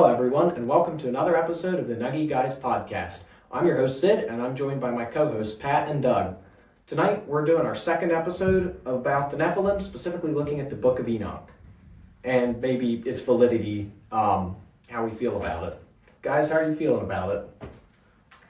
Hello, everyone, and welcome to another episode of the Nuggy Guys podcast. I'm your host, Sid, and I'm joined by my co-hosts, Pat and Doug. Tonight, we're doing our second episode about the Nephilim, specifically looking at the Book of Enoch, and maybe its validity, how we feel about it. Guys, how are you feeling about it?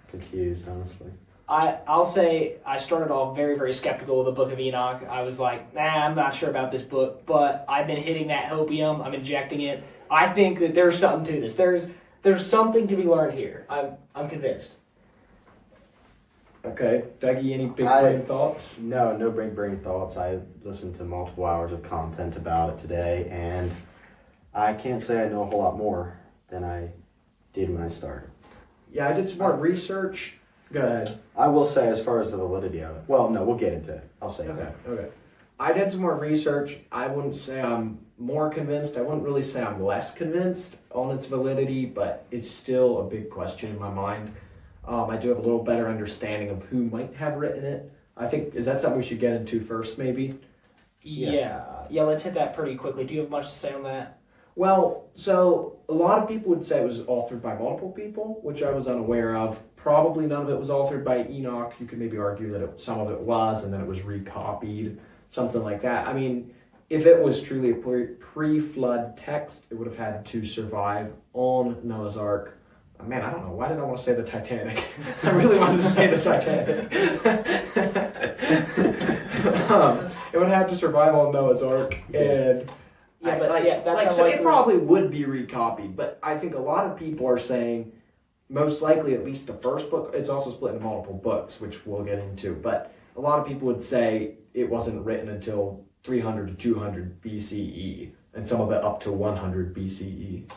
Confused, honestly. I'll say I started off very, very skeptical of the Book of Enoch. I was like, I'm not sure about this book, but I've been hitting that hopium. I'm injecting it. I think that there's something to this. There's something to be learned here. I'm convinced. Okay, Dougie, any big brain thoughts? No big brain thoughts. I listened to multiple hours of content about it today, and I can't say I know a whole lot more than I did when I started. Yeah, I did some more research. Go ahead. I will say, as far as the validity of it, well, no, we'll get into it. I'll say that. Okay. I did some more research. I wouldn't say I'm more convinced. I wouldn't really say I'm less convinced on its validity, but it's still a big question in my mind. I do have a little better understanding of who might have written it. I think, is that something we should get into first, maybe? Yeah, let's hit that pretty quickly. Do you have much to say on that? Well, so a lot of people would say it was authored by multiple people, which I was unaware of. Probably none of it was authored by Enoch. You could maybe argue that some of it was, and then it was recopied, something like that. I mean, if it was truly a pre-flood text, it would have had to survive on Noah's Ark. Man, I don't know. Why did I want to say the Titanic? I really wanted to say the Titanic. It would have to survive on Noah's Ark, and it probably would be recopied. But I think a lot of people are saying, most likely, at least the first book. It's also split into multiple books, which we'll get into. But a lot of people would say it wasn't written until 300 to 200 BCE, and some of it up to 100 BCE.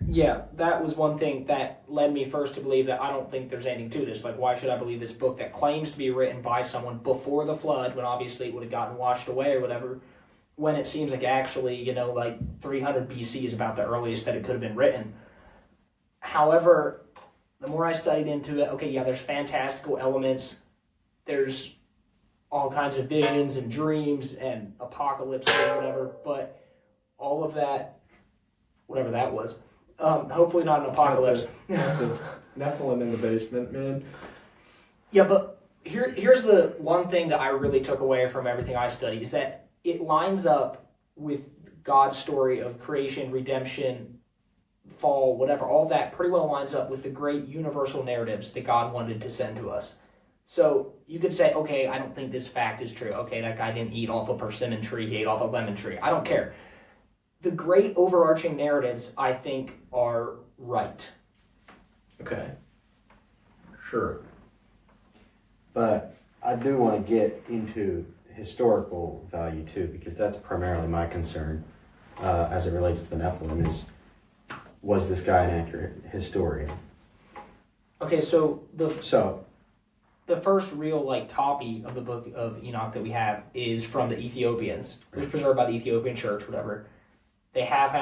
Yeah, that was one thing that led me first to believe that I don't think there's anything to this. Like, why should I believe this book that claims to be written by someone before the flood, when obviously it would have gotten washed away or whatever, when it seems like actually, 300 BC is about the earliest that it could have been written. However, the more I studied into it, there's fantastical elements. There's all kinds of visions and dreams and apocalypse or whatever, but all of that, whatever that was, hopefully not an apocalypse. The Nephilim in the basement, man. Yeah, but here's the one thing that I really took away from everything I studied is that it lines up with God's story of creation, redemption, fall, whatever. All that pretty well lines up with the great universal narratives that God wanted to send to us. So you could say, okay, I don't think this fact is true. Okay, that guy didn't eat off a persimmon tree, he ate off a lemon tree. I don't care. The great overarching narratives, I think, are right. Okay. Sure. But I do want to get into historical value, too, because that's primarily my concern as it relates to the Nephilim was this guy an accurate historian? Okay, so the first real copy of the Book of Enoch that we have is from the Ethiopians. It was preserved by the Ethiopian Church, whatever. They have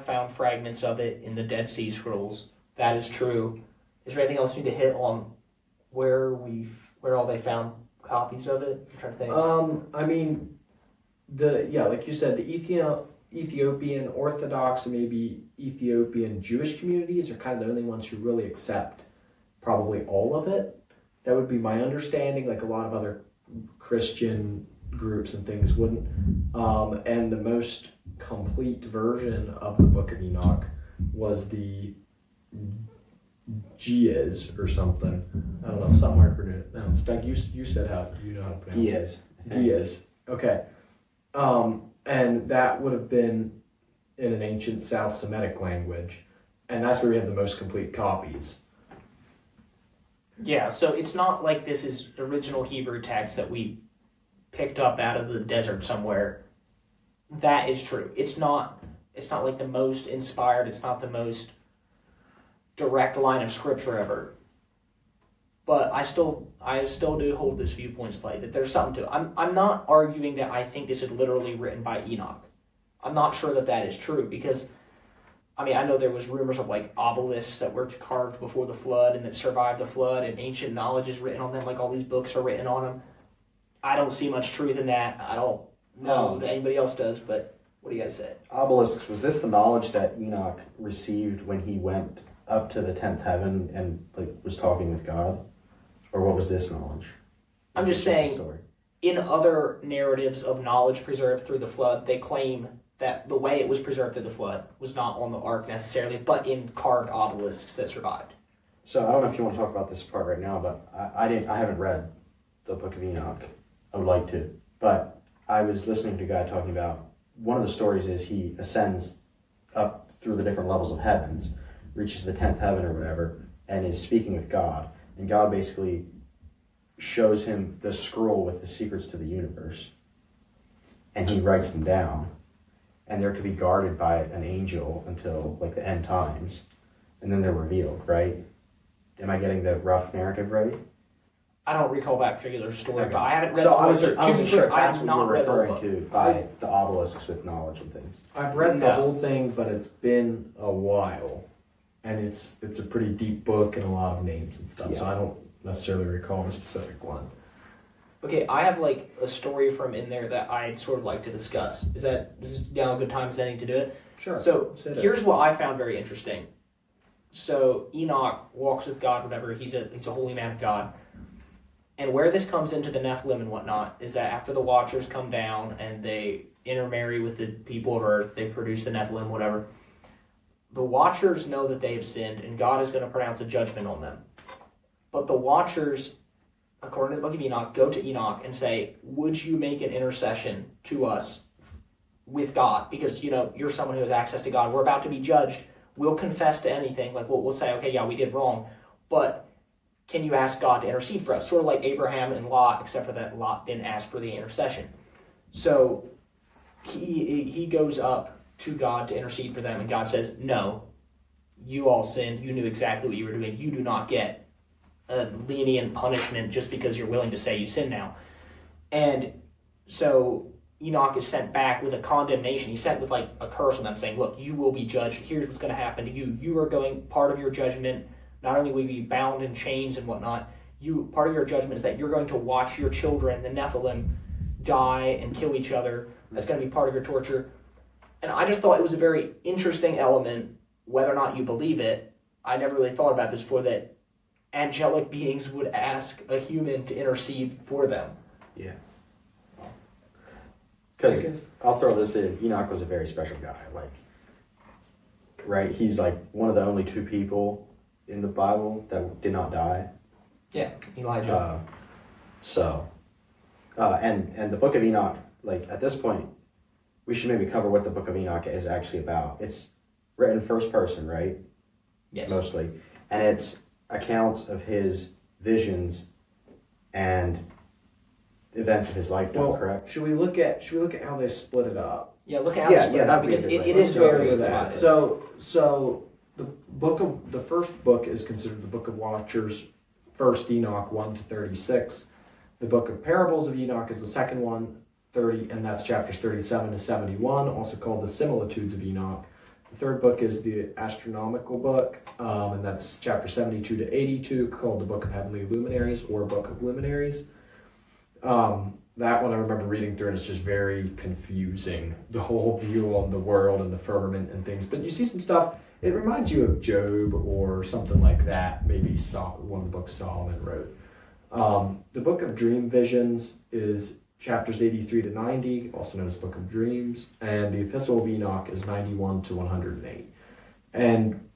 found fragments of it in the Dead Sea Scrolls. That is true. Is there anything else you need to hit on where all they found copies of it? I'm trying to think. Like you said, the Ethiopian Orthodox and maybe Ethiopian Jewish communities are kind of the only ones who really accept probably all of it. That would be my understanding. Like a lot of other Christian groups and things wouldn't. And the most complete version of the Book of Enoch was the Giaz or something. I don't know, something hard to pronounce. Doug, you said you know how to pronounce it. Giaz. Okay. And that would have been in an ancient South Semitic language. And that's where we have the most complete copies. Yeah, so it's not like this is original Hebrew text that we picked up out of the desert somewhere. That is true. It's not like the most inspired, it's not the most direct line of scripture ever. But I still do hold this viewpoint slightly, that there's something to it. I'm not arguing that I think this is literally written by Enoch. I'm not sure that is true, because I know there was rumors of obelisks that were carved before the flood and that survived the flood, and ancient knowledge is written on them, all these books are written on them. I don't see much truth in that. I don't know that anybody else does, but What do you guys say? Obelisks, was this the knowledge that Enoch received when he went up to the 10th heaven and was talking with God? Or what was this knowledge? I'm just saying, in other narratives of knowledge preserved through the flood, they claim that the way it was preserved through the flood was not on the ark necessarily, but in carved obelisks that survived. So I don't know if you want to talk about this part right now, but I haven't read the Book of Enoch. I would like to. But I was listening to a guy talking about one of the stories is he ascends up through the different levels of heavens, reaches the 10th heaven or whatever, and is speaking with God. And God basically shows him the scroll with the secrets to the universe. And he writes them down. And they're to be guarded by an angel until the end times. And then they're revealed, right? Am I getting the rough narrative right? I don't recall that particular story, Okay. but I haven't read So the I book. wasn't sure if I that's have what you not were read the referring book. to by the obelisks with knowledge and things. I've read the No. whole thing, but it's been a while, and it's a pretty deep book and a lot of names and stuff. So Yeah. I don't necessarily recall a specific one. Okay, I have a story from in there that I'd sort of like to discuss. Is now a good time as any to do it? Sure. So here's what I found very interesting. So Enoch walks with God, whatever. He's a holy man of God. And where this comes into the Nephilim and whatnot is that after the Watchers come down and they intermarry with the people of Earth, they produce the Nephilim, whatever. The Watchers know that they have sinned, and God is going to pronounce a judgment on them. But the Watchers, according to the Book of Enoch, go to Enoch and say, would you make an intercession to us with God? Because, you're someone who has access to God. We're about to be judged. We'll confess to anything. We'll say, okay, yeah, we did wrong. But can you ask God to intercede for us? Sort of like Abraham and Lot, except for that Lot didn't ask for the intercession. So he goes up to God to intercede for them, and God says, no, you all sinned. You knew exactly what you were doing. You do not get a lenient punishment just because you're willing to say you sin now. And so Enoch is sent back with a condemnation. He's sent with a curse on them, saying, look, you will be judged. Here's what's going to happen to you. You are going, part of your judgment, not only will you be bound in chains and whatnot, part of your judgment is that you're going to watch your children, the Nephilim, die and kill each other. That's going to be part of your torture. And I just thought it was a very interesting element, whether or not you believe it. I never really thought about this before, that angelic beings would ask a human to intercede for them. Yeah. Because I'll throw this in, Enoch was a very special guy. Right? He's one of the only two people in the Bible that did not die. Yeah, Elijah. And the Book of Enoch, at this point, we should maybe cover what the Book of Enoch is actually about. It's written first person, right? Yes. Mostly. And it's accounts of his visions and events of his lifetime, correct? Should we look at how they split it up? Yeah, look at how they split it up, because it is very good at. So the first book is considered the Book of Watchers, First Enoch 1 to 36. The Book of Parables of Enoch is the second one, 30, and that's chapters 37 to 71, also called the Similitudes of Enoch. The third book is the Astronomical Book, and that's chapter 72 to 82, called the Book of Heavenly Luminaries or Book of Luminaries. That one I remember reading through, and it's just very confusing, the whole view on the world and the firmament and things. But you see some stuff, it reminds you of Job or something like that, maybe one of the books Solomon wrote. The Book of Dream Visions is chapters 83 to 90, also known as Book of Dreams, and the Epistle of Enoch is 91 to 108. And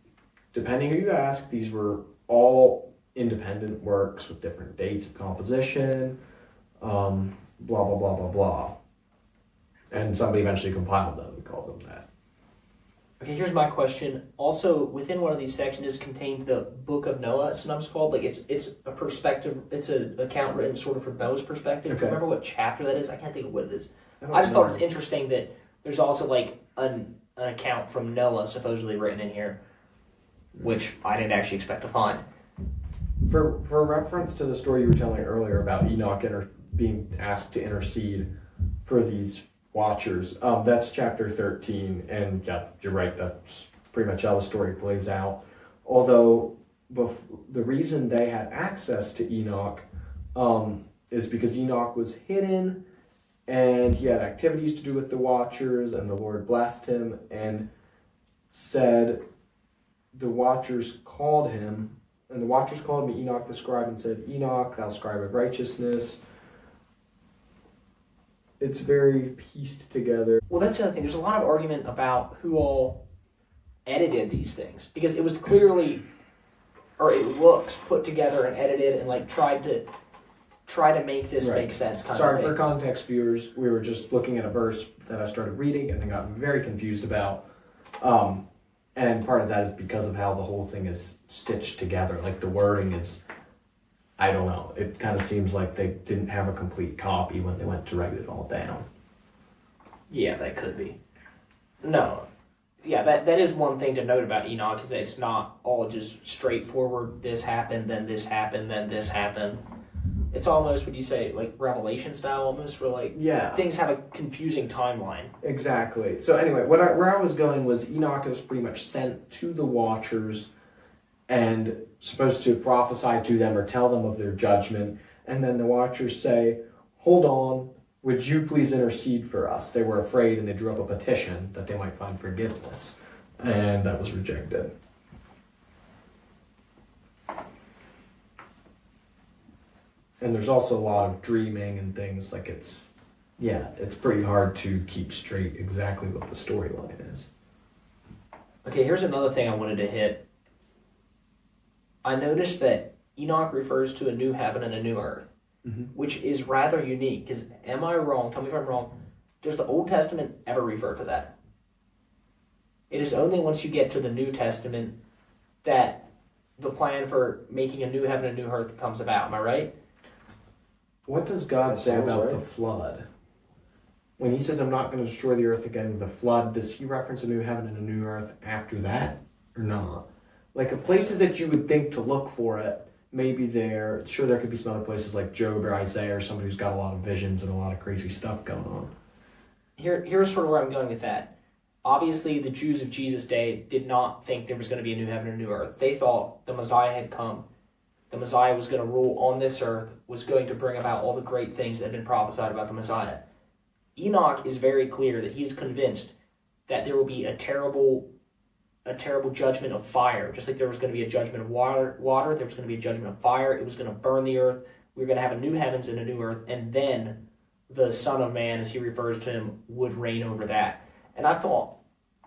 depending who you ask, these were all independent works with different dates of composition, blah, blah, blah, blah, blah. And somebody eventually compiled them and called them that. Okay, here's my question. Also, within one of these sections is contained the Book of Noah, it's sometimes called. It's a perspective, it's an account written sort of from Noah's perspective. Okay. Do you remember what chapter that is? I can't think of what it is. I just thought it's interesting that there's also an account from Noah supposedly written in here, which I didn't actually expect to find. For reference to the story you were telling earlier about Enoch being asked to intercede for these Watchers, that's chapter 13, and yeah, you're right, that's pretty much how the story plays out. Although the reason they had access to Enoch is because Enoch was hidden and he had activities to do with the Watchers, and the Lord blessed him and said, the Watchers called him, and the Watchers called me Enoch the scribe and said, Enoch, thou scribe of righteousness. It's very pieced together. Well, that's the other thing. There's a lot of argument about who all edited these things, because it was clearly, or it looks put together and edited and like tried to make this make sense. Sorry, for context, viewers, we were just looking at a verse that I started reading and then got very confused about. And part of that is because of how the whole thing is stitched together. Like the wording is, I don't know. It kind of seems like they didn't have a complete copy when they went to write it all down. Yeah, that could be. No. Yeah, that is one thing to note about Enoch, is that it's not all just straightforward, this happened, then this happened, then this happened. It's almost, would you say, like Revelation style almost, where like things have a confusing timeline. Exactly. So anyway, where I was going was Enoch was pretty much sent to the Watchers and supposed to prophesy to them or tell them of their judgment. And then the Watchers say, hold on, would you please intercede for us? They were afraid and they drew up a petition that they might find forgiveness. And that was rejected. And there's also a lot of dreaming and things, like it's pretty hard to keep straight exactly what the storyline is. Okay, here's another thing I wanted to hit. I noticed that Enoch refers to a new heaven and a new earth, which is rather unique, because am I wrong? Tell me if I'm wrong. Does the Old Testament ever refer to that? It is only once you get to the New Testament that the plan for making a new heaven and a new earth comes about. Am I right? What does God say about the flood? When he says, I'm not going to destroy the earth again with a flood, does he reference a new heaven and a new earth after that or not? Like the places that you would think to look for it, maybe there. Sure, there could be some other places like Job or Isaiah or somebody who's got a lot of visions and a lot of crazy stuff going on. Here's sort of where I'm going with that. Obviously, the Jews of Jesus' day did not think there was going to be a new heaven and a new earth. They thought the Messiah had come. The Messiah was going to rule on this earth, was going to bring about all the great things that had been prophesied about the Messiah. Enoch is very clear that he is convinced that there will be a terrible judgment of fire. Just like there was going to be a judgment of water, there was going to be a judgment of fire. It was going to burn the earth. We were going to have a new heavens and a new earth, and then the Son of Man, as he refers to him, would reign over that. And I thought,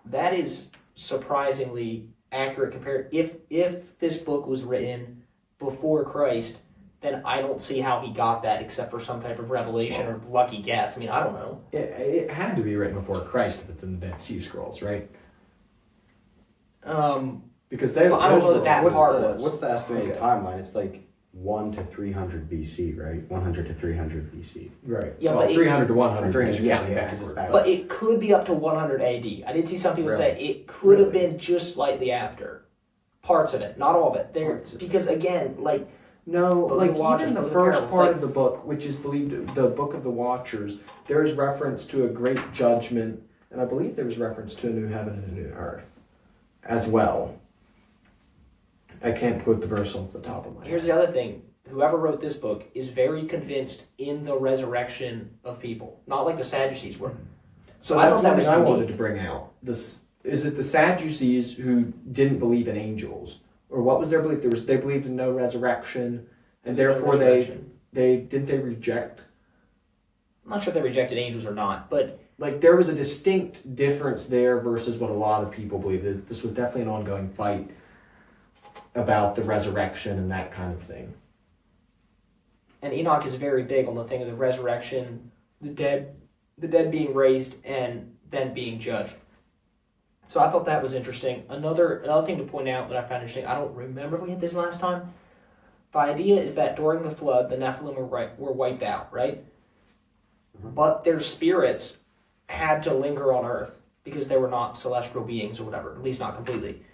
that is surprisingly accurate compared. If this book was written before Christ, then I don't see how he got that except for some type of revelation or lucky guess. I mean, I don't know. It had to be written before Christ if it's in the Dead Sea Scrolls, right? Because they I don't know that part was. What's the estimated timeline? It's like 1 to 300 BC, right? 100 to 300 BC. Right. Yeah, well, but 300 to 100. 300, yeah. But it could be up to 100 AD. I did see some people say it could have been just slightly after. Parts of it, not all of it. Because again, like... No, like even the first part like, of the book, which is believed the Book of the Watchers, there's reference to a great judgment, and I believe there was reference to a new heaven and a new earth as well. I can't quote the verse off the top of my head. Here's the other thing. Whoever wrote this book is very convinced in the resurrection of people. Not like the Sadducees were. So that's something I wanted to bring out. Is it the Sadducees who didn't believe in angels? Or what was their belief? They believed in no resurrection, and therefore they reject? I'm not sure if they rejected angels or not, but like there was a distinct difference there versus what a lot of people believe. This was definitely an ongoing fight about the resurrection and that kind of thing. And Enoch is very big on the thing of the resurrection, the dead being raised and then being judged. So I thought that was interesting. Another thing to point out that I found interesting, I don't remember if we had this last time. The idea is that during the flood, the Nephilim were wiped out, right? But their spirits had to linger on Earth because they were not celestial beings or whatever, at least not completely.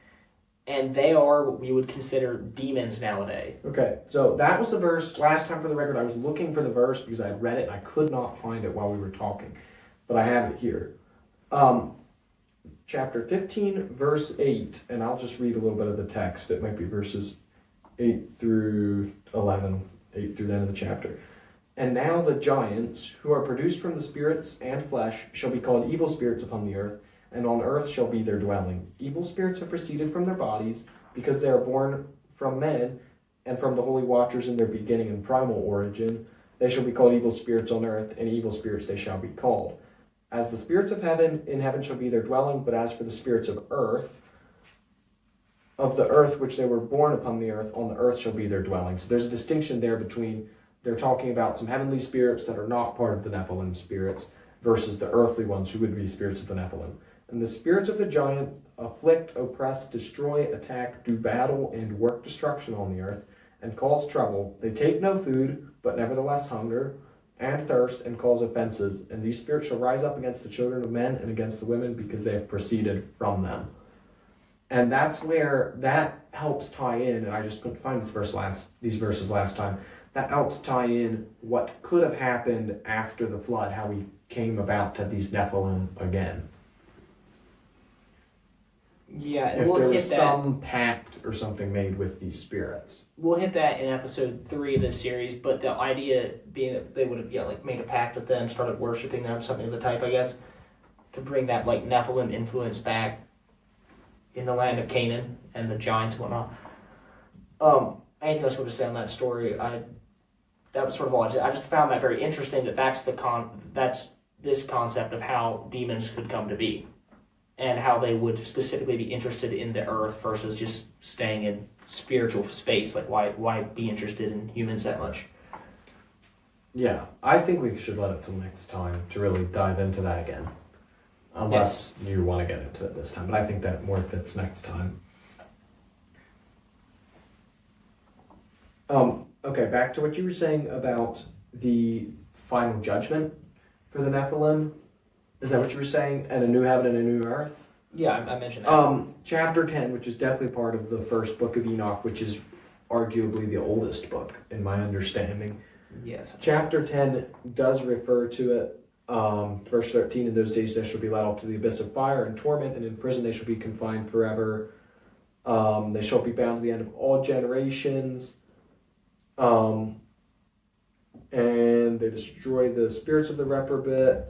And they are what we would consider demons nowadays. Okay, so that was the verse. Last time for the record, I was looking for the verse because I read it and I could not find it while we were talking. But I have it here. Chapter 15, verse 8, and I'll just read a little bit of the text. It might be verses 8 through 11, 8 through the end of the chapter. And now the giants, who are produced from the spirits and flesh, shall be called evil spirits upon the earth, and on earth shall be their dwelling. Evil spirits have proceeded from their bodies, because they are born from men, and from the holy watchers in their beginning and primal origin. They shall be called evil spirits on earth, and evil spirits they shall be called. As the spirits of heaven, in heaven shall be their dwelling, but as for the spirits of the earth which they were born upon the earth, on the earth shall be their dwelling. So there's a distinction there between, they're talking about some heavenly spirits that are not part of the Nephilim spirits, versus the earthly ones who would be spirits of the Nephilim. And the spirits of the giant afflict, oppress, destroy, attack, do battle, and work destruction on the earth, and cause trouble. They take no food, but nevertheless hunger and thirst, and cause offenses. And these spirits shall rise up against the children of men and against the women, because they have proceeded from them. And that's where that helps tie in, and I just couldn't find these verses last time. That helps tie in what could have happened after the flood, how we came about to these Nephilim again. Yeah, and If we'll there hit was that. some pact or something made with these spirits. We'll hit that in episode 3 of this series, but the idea being that they would have made a pact with them, started worshiping them, something of the type, I guess, to bring that Nephilim influence back in the land of Canaan and the giants and whatnot. Anything else you want to say on that story? That was sort of all. I just found that very interesting. That's this concept of how demons could come to be, and how they would specifically be interested in the earth versus just staying in spiritual space. Like, why be interested in humans that much? Yeah, I think we should let it till next time to really dive into that again. Unless you want to get into it this time. But I think that more fits next time. Okay, back to what you were saying about the final judgment for the Nephilim. Is that what you were saying? And a new heaven and a new earth? Yeah, I mentioned that. Chapter 10, which is definitely part of the first Book of Enoch, which is arguably the oldest book, in my understanding. Yes. Chapter 10 does refer to it. Verse 13, in those days they shall be led off to the abyss of fire and torment, and in prison they shall be confined forever. They shall be bound to the end of all generations. And they destroy the spirits of the reprobate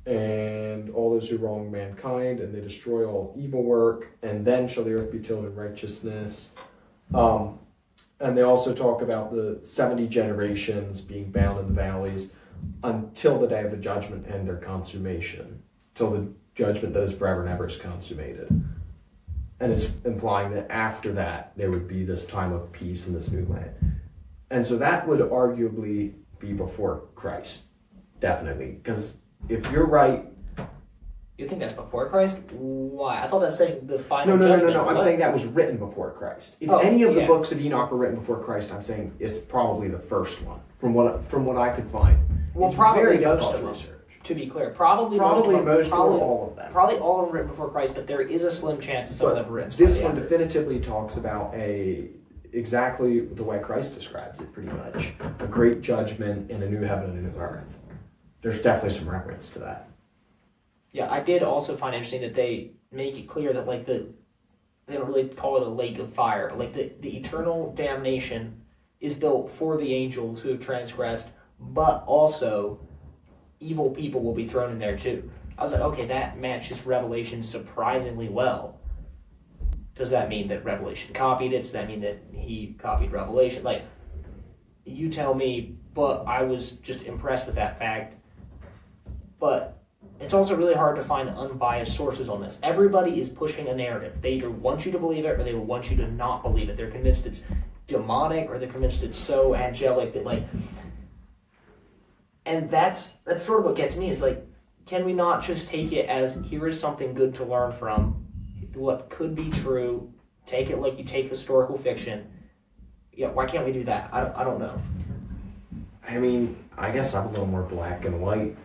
and all those who wrong mankind, and they destroy all evil work, and then shall the earth be tilled in righteousness. And they also talk about the 70 generations being bound in the valleys until the day of the judgment and their consummation, till the judgment that is forever and ever is consummated. And it's implying that after that there would be this time of peace in this new land. And so that would arguably be before Christ, definitely. Because if you're right... You think that's before Christ? Why? I thought that's saying the final judgment. No. I'm saying that was written before Christ. If any of the books of Enoch were written before Christ, I'm saying it's probably the first one, from what I could find. Well, it's probably very most difficult of to them. research. To be clear, probably or all of them. Probably all of them written before Christ, but there is a slim chance that some of them were written. This one definitively talks about exactly the way Christ describes it, pretty much. A great judgment and a new heaven and a new earth. There's definitely some reference to that. Yeah, I did also find interesting that they make it clear that they don't really call it a lake of fire. Like the eternal damnation is built for the angels who have transgressed, but also evil people will be thrown in there too. I was like, okay, that matches Revelation surprisingly well. Does that mean that Revelation copied it? Does that mean that he copied Revelation? Like, you tell me, but I was just impressed with that fact. But it's also really hard to find unbiased sources on this. Everybody is pushing a narrative. They either want you to believe it or they want you to not believe it. They're convinced it's demonic or they're convinced it's so angelic that and that's sort of what gets me is can we not just take it as here is something good to learn from, what could be true, take it like you take historical fiction. Yeah, why can't we do that? I don't know. I mean, I guess I'm a little more black and white.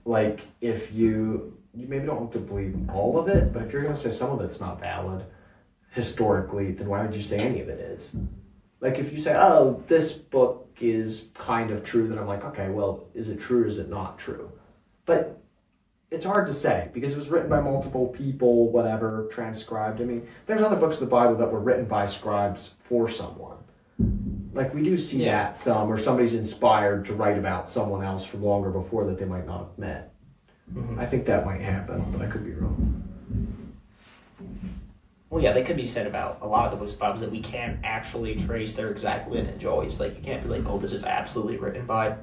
Like, if you maybe don't have to believe all of it, but if you're going to say some of it's not valid historically, then why would you say any of it is? Like, if you say, oh, this book is kind of true, then I'm like, okay, well, is it true or is it not true? But it's hard to say, because it was written by multiple people, whatever, transcribed. I mean, there's other books of the Bible that were written by scribes for someone. Like we do see Yeah. that some, or somebody's inspired to write about someone else from longer before that they might not have met. Mm-hmm. I think that might happen, but I could be wrong. Well, yeah, they could be said about a lot of the books of the Bible that we can't actually trace their exact lineage always. Like, you can't be like, oh, this is absolutely written by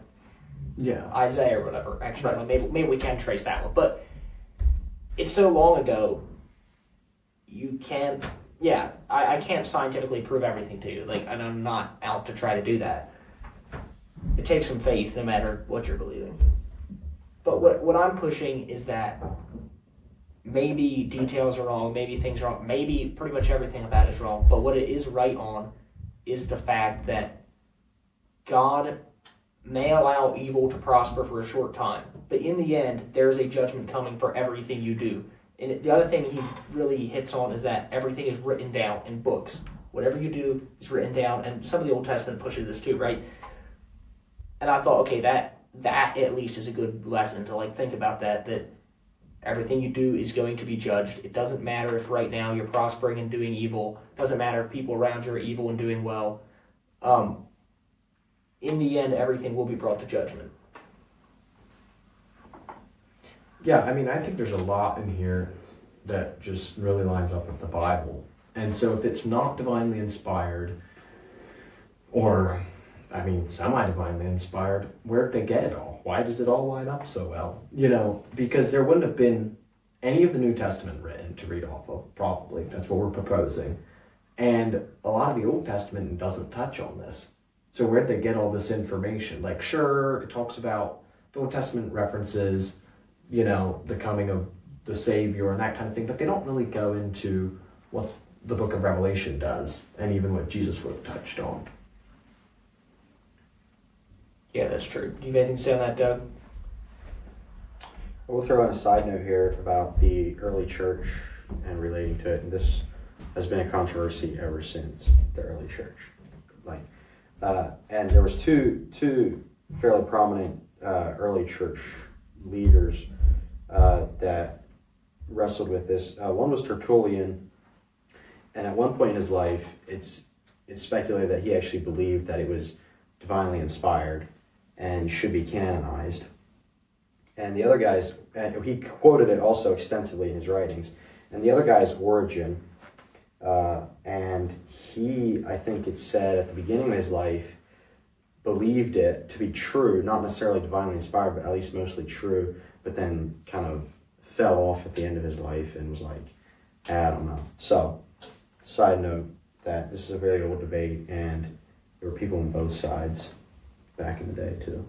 Yeah. Isaiah or whatever. Actually, Right. maybe we can trace that one. But it's so long ago, you can't, I can't scientifically prove everything to you. Like, and I'm not out to try to do that. It takes some faith no matter what you're believing. But what I'm pushing is that maybe details are wrong, maybe things are wrong, maybe pretty much everything about it is wrong, but what it is right on is the fact that God may allow evil to prosper for a short time, but in the end, there is a judgment coming for everything you do. And the other thing he really hits on is that everything is written down in books. Whatever you do is written down, and some of the Old Testament pushes this too, right? And I thought, okay, that at least is a good lesson to like think about that everything you do is going to be judged. It doesn't matter if right now you're prospering and doing evil. It doesn't matter if people around you are evil and doing well. In the end, everything will be brought to judgment. Yeah, I mean, I think there's a lot in here that just really lines up with the Bible. And so if it's not divinely inspired, or, I mean, semi-divinely inspired, where'd they get it all? Why does it all line up so well? You know, because there wouldn't have been any of the New Testament written to read off of, probably. That's what we're proposing. And a lot of the Old Testament doesn't touch on this. So where'd they get all this information? Like, sure, it talks about the Old Testament references, you know, the coming of the Savior and that kind of thing, but they don't really go into what the book of Revelation does, and even what Jesus would have touched on. Yeah, that's true. Do you have anything to say on that, Doug? We'll throw in a side note here about the early church and relating to it. And this has been a controversy ever since the early church. And there was two fairly prominent early church leaders that wrestled with this. One was Tertullian, and at one point in his life, it's speculated that he actually believed that it was divinely inspired and should be canonized. And the other guys, and he quoted it also extensively in his writings, and the other guy is Origen, and he, I think it's said at the beginning of his life, believed it to be true, not necessarily divinely inspired, but at least mostly true, but then kind of fell off at the end of his life and was like, I don't know. So, side note, that this is a very old debate, and there were people on both sides back in the day too.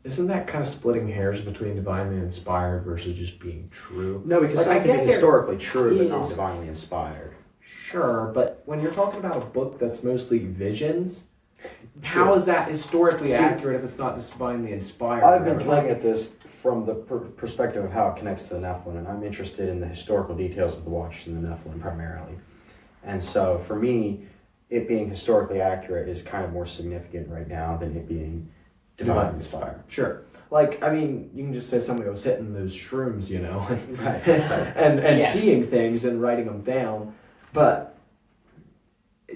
Isn't that kind of splitting hairs between divinely inspired versus just being true? No, because Like, I something can get be there historically true, but not is- divinely inspired. Sure, but when you're talking about a book that's mostly visions, Sure. how is that historically See, accurate if it's not divinely inspired? I've been Like, coming at this from the perspective of how it connects to the Nephilim, and I'm interested in the historical details of the Watchers and the Nephilim primarily. And so for me, it being historically accurate is kind of more significant right now than it being divinely inspired. Sure. Like, I mean, you can just say somebody was hitting those shrooms, you know, Right. and Yes. seeing things and writing them down, but,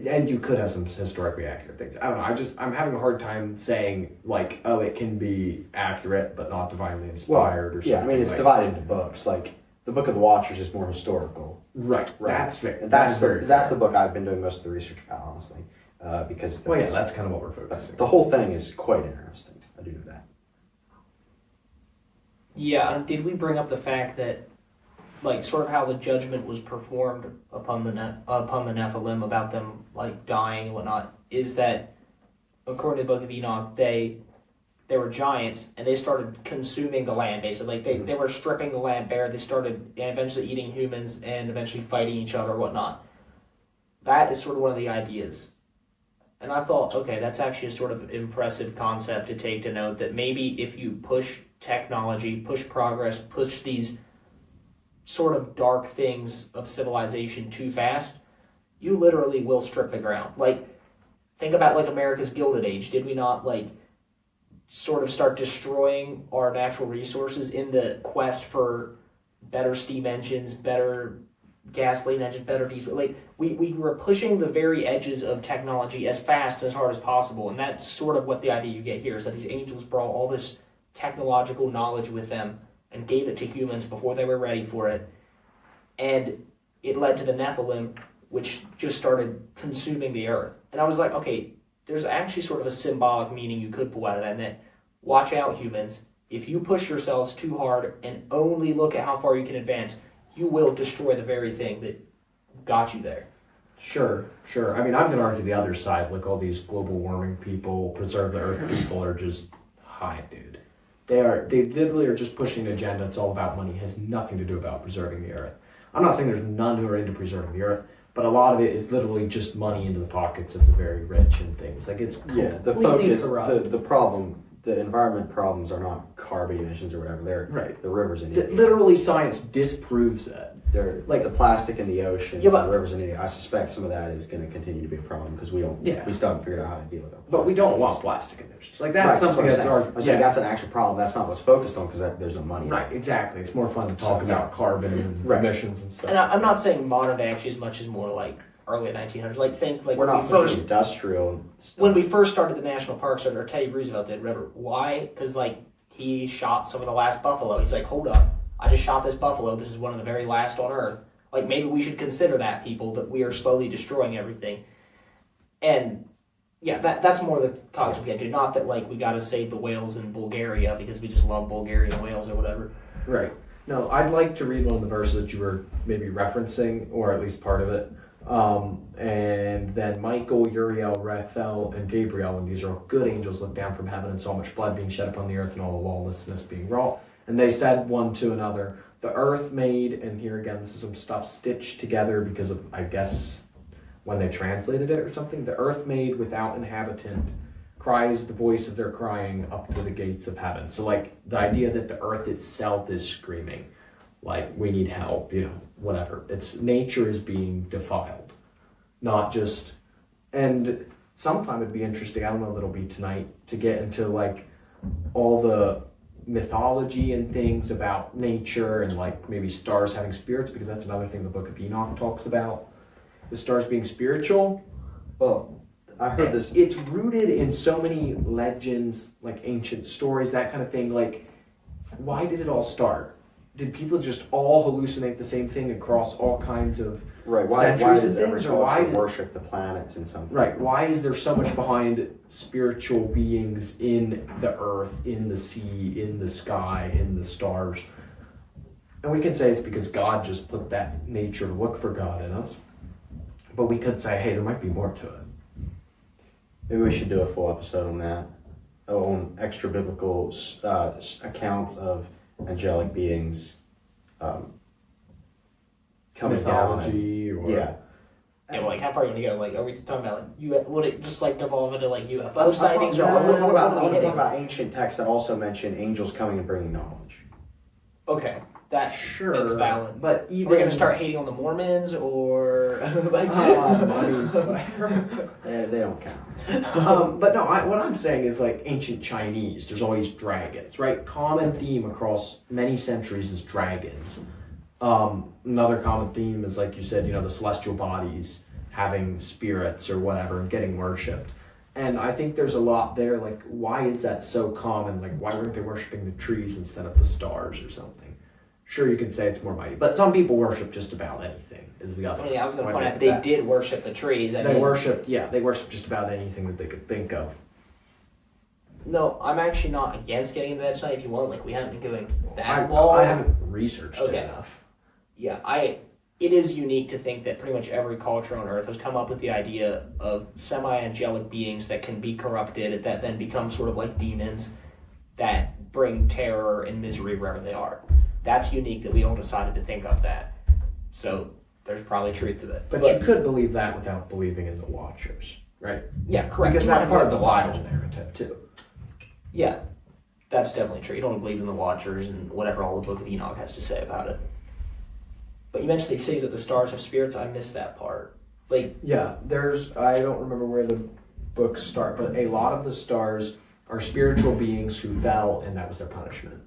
and you could have some historically accurate things. I don't know, I'm having a hard time saying, like, oh, it can be accurate, but not divinely inspired or something. Yeah, I mean, it's like, divided into books. Like, the Book of the Watchers is more historical. Right, Right. that's fair. And That's that's the book I've been doing most of the research about, honestly, because Well, yeah, that's kind of what we're focusing. the whole thing is quite interesting. I do know that. Yeah, did we bring up the fact that, like, sort of how the judgment was performed upon the Nephilim about them, like, dying and whatnot, is that, according to the Book of Enoch, they were giants, and they started consuming the land, basically. Like, they were stripping the land bare, they started eventually eating humans, and eventually fighting each other and whatnot. That is sort of one of the ideas. And I thought, okay, that's actually a sort of impressive concept to take to note, that maybe if you push technology, push progress, push these sort of dark things of civilization too fast, you literally will strip the ground. Like, think about, like, America's Gilded Age. Did we not, like, sort of start destroying our natural resources in the quest for better steam engines, better gasoline engines, better diesel. Like we were pushing the very edges of technology as fast and as hard as possible, and that's sort of what the idea you get here is that these angels brought all this technological knowledge with them and gave it to humans before they were ready for it, and it led to the Nephilim, which just started consuming the earth. And I was like, okay, there's actually sort of a symbolic meaning you could pull out of that. And that, watch out, humans. If you push yourselves too hard and only look at how far you can advance, you will destroy the very thing that got you there. Sure. I mean, I'm going to argue the other side. Like all these global warming people, preserve the earth people are just high, dude. They literally are just pushing an agenda. It's all about money. It has nothing to do about preserving the earth. I'm not saying there's none who are into preserving the earth, but a lot of it is literally just money into the pockets of the very rich and things. Like it's the completely focus, corrupt. the problem, the environment problems are not carbon emissions or whatever. They're Right. the rivers in India. Literally, science disproves it. They're like the plastic in the oceans, Yeah, but- and the rivers in India. I suspect some of that is going to continue to be a problem because we still haven't figured out how to deal with it. But we don't want plastic in oceans. Like that's something that's our. I'm saying that's an actual problem. That's not what's focused on because there's no money. Right, exactly. It's more fun to talk So, yeah. about carbon and Right. emissions and stuff. And I'm not saying modern day actually as much as more like early 1900s. Like think like We're when not we pushing first industrial stuff. when we first started the national parks under Teddy Roosevelt did. Remember why? Because like he shot some of the last buffalo. He's like, hold up, I just shot this buffalo. This is one of the very last on Earth. Like maybe we should consider that, people, that we are slowly destroying everything. And yeah, that's more the cause we get to. Not that like we got to save the whales in Bulgaria because we just love Bulgarian whales or whatever. Right. No, I'd like to read one of the verses that you were maybe referencing, or at least part of it. And then Michael, Uriel, Raphael, and Gabriel, and these are all good angels, looked down from heaven and saw much blood being shed upon the earth and all the lawlessness being wrought. And they said one to another, the earth made, and here again, this is some stuff stitched together because of, I guess, when they translated it or something, the earth made without inhabitant cries the voice of their crying up to the gates of heaven. So like the idea that the earth itself is screaming, like we need help, whatever. It's nature is being defiled, not just, and sometime it'd be interesting, I don't know if it'll be tonight, to get into like all the mythology and things about nature and like maybe stars having spirits, because that's another thing the Book of Enoch talks about, the stars being spiritual. Well, I heard this. It's rooted in so many legends, like ancient stories, that kind of thing. Like, why did it all start? Did people just all hallucinate the same thing across all kinds of Right. Why centuries does and every things, or why culture did- worship the planets and something? Right. Why is there so much behind spiritual beings in the earth, in the sea, in the sky, in the stars? And we can say it's because God just put that nature to look for God in us. But we could say, hey, there might be more to it. Maybe we should do a full episode on that, on extra biblical accounts of angelic beings coming Mythology down. or Yeah. Yeah, well, like how far you want to go? Like, are we talking about like would it just like devolve into like UFO I sightings? want to talk what are we about hitting? ancient texts that also mention angels coming and bringing knowledge. Okay, that's Sure, that's valid. but Are even we gonna start hating on the Mormons or like? They don't count. but no, what I'm saying is like ancient Chinese. There's always dragons, right? Common theme across many centuries is dragons. Another common theme is, like you said, the celestial bodies having spirits or whatever and getting worshipped. And I think there's a lot there. Like, why is that so common? Like, why weren't they worshiping the trees instead of the stars or something? Sure, you can say it's more mighty, but some people worship just about anything. Is the other? I mean, I was going to way point look out at they that. did worship the trees. They worshipped just about anything that they could think of. No, I'm actually not against getting into that tonight. If you want, like we haven't been going that I haven't researched Okay. it enough. Yeah, it is unique to think that pretty much every culture on Earth has come up with the idea of semi-angelic beings that can be corrupted, that then become sort of like demons that bring terror and misery wherever they are. That's unique that we all decided to think of that. So there's probably truth to that. But you could believe that without believing in the Watchers, right? Yeah, correct. Because You that's might part of the believe Watchers narrative too. Yeah, that's definitely true. You don't believe in the Watchers and whatever all the Book of Enoch has to say about it. But you mentioned they say that the stars have spirits. I missed that part. Like, Yeah, I don't remember where the books start, but a lot of the stars are spiritual beings who fell, and that was their punishment.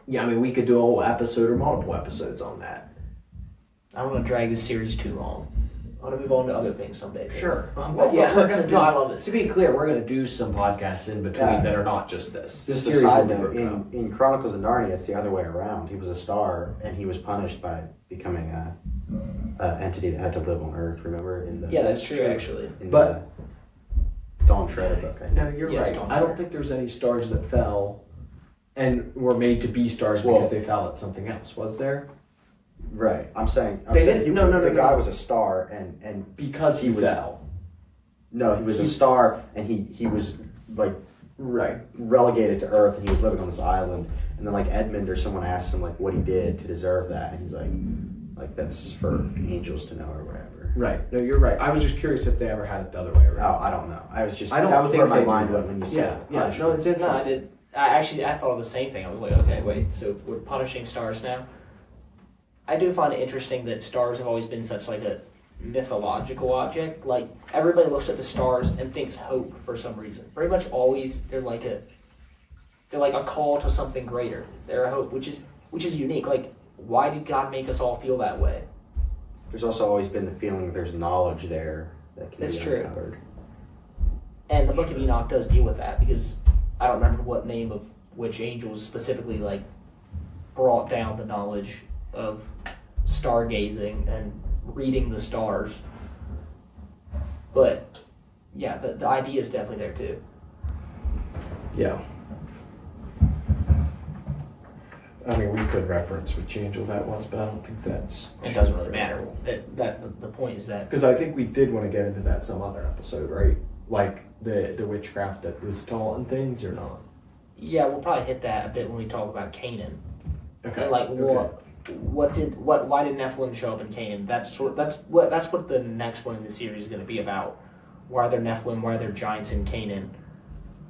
Yeah, I mean, we could do a whole episode or multiple episodes on that. I don't want to drag this series too long. I want to move on to other things someday. Sure. But yeah, we're gonna do. no, I love this. To be clear, we're gonna do some podcasts in between Yeah. that are not just this. Just The a series side will be note, broken up. in Chronicles of Narnia, it's the other way around. He was a star, and he was punished by becoming a entity that had to live on Earth. Remember? Yeah, that's true, actually. In But- the Dawn Treader book, I think. No, you're Yes, right. Tom I don't Sawyer. think there's any stars that fell and were made to be stars because they fell at something else. Was there? Right. I'm saying They didn't- no, the no, guy no. was a star, and Because he He was- fell. no, he was a star, and he was like Right. relegated to Earth, and he was living on this island. And then like Edmund or someone asked him like what he did to deserve that, and he's like that's for angels to know or whatever. Right. No, you're right. I was just curious if they ever had it the other way Oh, around. I don't know. I was just I don't that was think where my they do mind that. went when you said Yeah. No, punishment. it's No, I interesting. did. I thought of the same thing. I was like, okay, wait, so we're punishing stars now? I do find it interesting that stars have always been such like a mythological object. Like everybody looks at the stars and thinks hope for some reason. Pretty much always they're like a call to something greater. They're a hope, which is unique. Like why did God make us all feel that way? There's also always been the feeling that there's knowledge there that can That's be true. uncovered. And the Book of Enoch does deal with that because I don't remember what name of which angels specifically like brought down the knowledge of stargazing and reading the stars. But yeah, the idea is definitely there too. Yeah. I mean, we could reference which angel that was, but I don't think that's. It doesn't really matter. The point is that Because I think we did want to get into that some other episode, right? Like the witchcraft that was taught and things, or not? yeah, we'll probably hit that a bit when we talk about Canaan. Okay. And like why did Nephilim show up in Canaan? That's what the next one in the series is going to be about. Why are there Nephilim? Why are there giants in Canaan?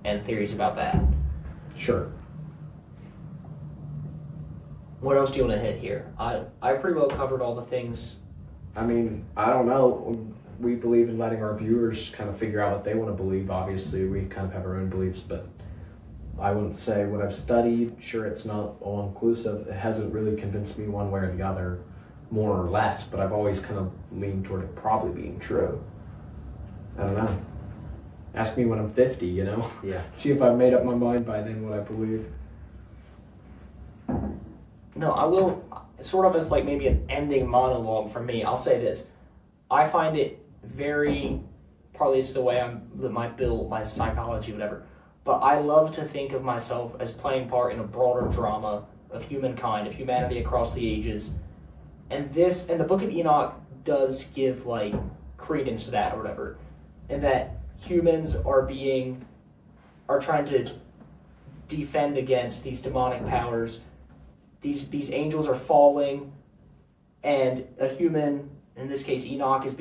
And theories about that. Sure. What else do you want to hit here? I pretty well covered all the things. I mean, I don't know. We believe in letting our viewers kind of figure out what they want to believe. Obviously, we kind of have our own beliefs, but I wouldn't say what I've studied. Sure, it's not all inclusive. It hasn't really convinced me one way or the other, more or less, but I've always kind of leaned toward it probably being true. I don't know. Ask me when I'm 50, you know? Yeah. See if I've made up my mind by then what I believe. No, I will. Sort of as like maybe an ending monologue for me. I'll say this: I find it very. Partly it's the way my build, my psychology, whatever. But I love to think of myself as playing part in a broader drama of humankind, of humanity across the ages, and the Book of Enoch does give like credence to that or whatever, and that humans are trying to defend against these demonic powers. These angels are falling, and a human, in this case Enoch, is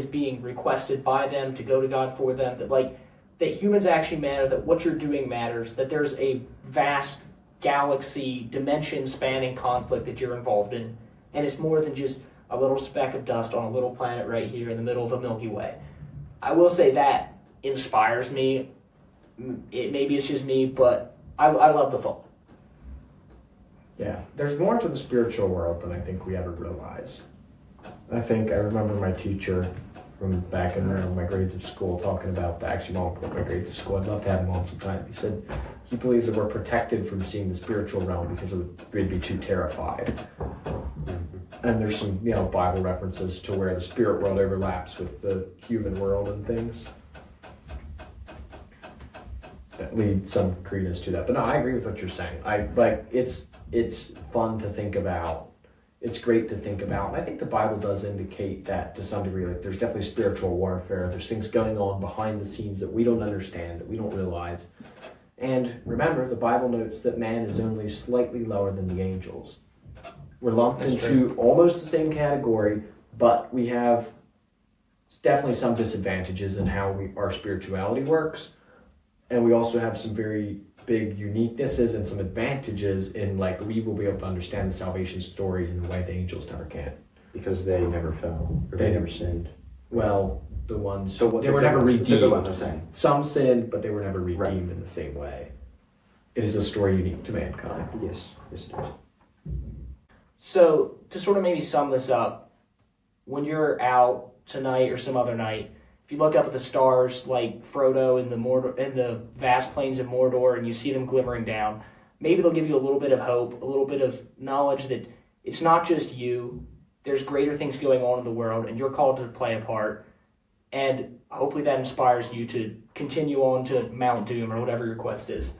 being requested by them to go to God for them. That humans actually matter. That what you're doing matters. That there's a vast galaxy, dimension-spanning conflict that you're involved in, and it's more than just a little speck of dust on a little planet right here in the middle of a Milky Way. I will say that inspires me. Maybe it's just me, but I love the thought. Yeah, there's more to the spiritual world than I think we ever realize. I think I remember my teacher from back in my grades of school talking about actually my grades of school. I'd love to have him on sometime. He said he believes that we're protected from seeing the spiritual realm because we'd be too terrified. And there's some Bible references to where the spirit world overlaps with the human world and things that lead some credence to that. But no, I agree with what you're saying. It's fun to think about. It's great to think about. And I think the Bible does indicate that to some degree. Like there's definitely spiritual warfare. There's things going on behind the scenes that we don't understand, that we don't realize. And remember, the Bible notes that man is only slightly lower than the angels. We're lumped That's into almost the same category, but we have definitely some disadvantages in how our spirituality works. And we also have some very big uniquenesses and some advantages in we will be able to understand the salvation story in the way the angels never can. Because they never fell, or they never sinned. Well, the ones So they were never redeemed. The good ones, I'm saying. Some sinned, but they were never redeemed Right. in the same way. It is a story unique to mankind. Yes, it is. So to sort of maybe sum this up, when you're out tonight or some other night, if you look up at the stars like Frodo in the vast plains of Mordor and you see them glimmering down, maybe they'll give you a little bit of hope, a little bit of knowledge that it's not just you. There's greater things going on in the world, and you're called to play a part. And hopefully that inspires you to continue on to Mount Doom or whatever your quest is.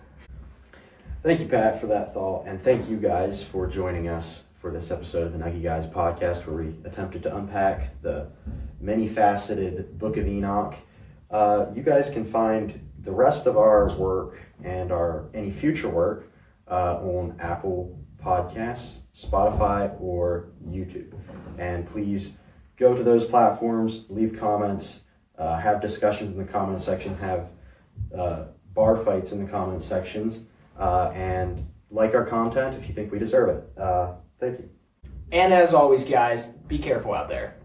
Thank you, Pat, for that thought, and thank you guys for joining us for this episode of the Nuggy Guys podcast, where we attempted to unpack the many-faceted Book of Enoch. You guys can find the rest of our work and any future work on Apple Podcasts, Spotify, or YouTube. And please go to those platforms, leave comments, have discussions in the comment section, have bar fights in the comment sections, and like our content if you think we deserve it. Thank you. And as always, guys, be careful out there.